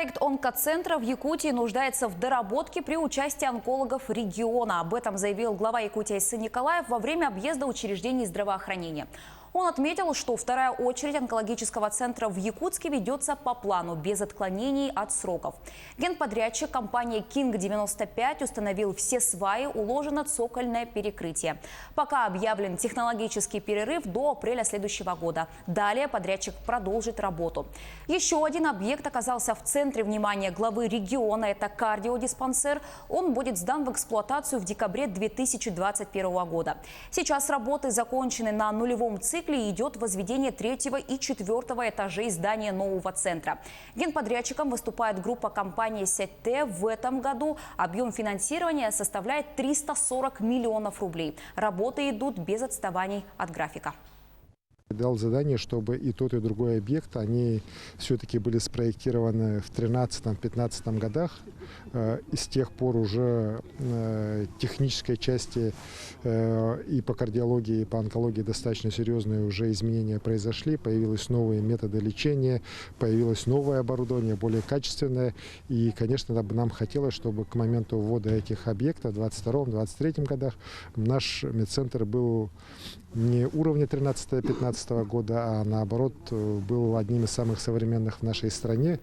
Проект онкоцентра в Якутии нуждается в доработке при участии онкологов региона. Об этом заявил глава Якутии Айсын Николаев во время объезда учреждений здравоохранения. Он отметил, что вторая очередь онкологического центра в Якутске ведется по плану, без отклонений от сроков. Генподрядчик компании «Кинг-95» установил все сваи, уложено цокольное перекрытие. Пока объявлен технологический перерыв до апреля следующего года. Далее подрядчик продолжит работу. Еще один объект оказался в центре внимания главы региона. Это кардиодиспансер. Он будет сдан в эксплуатацию в декабре 2021 года. Сейчас работы закончены на нулевом цикле. Идет возведение 3-го и 4-го этажей здания нового центра. Генподрядчиком выступает группа компании «Сетте». В этом году объем финансирования составляет 340 миллионов рублей. Работы идут без отставаний от графика. Дал задание, чтобы и тот, и другой объект, они все-таки были спроектированы в 2013-2015 годах. И с тех пор уже технической части и по кардиологии, и по онкологии достаточно серьезные уже изменения произошли. Появились новые методы лечения, появилось новое оборудование, более качественное. И, конечно, нам хотелось, чтобы к моменту ввода этих объектов в 2022-2023 годах наш медцентр был не уровня 2013-2015 года, а наоборот был одним из самых современных в нашей стране.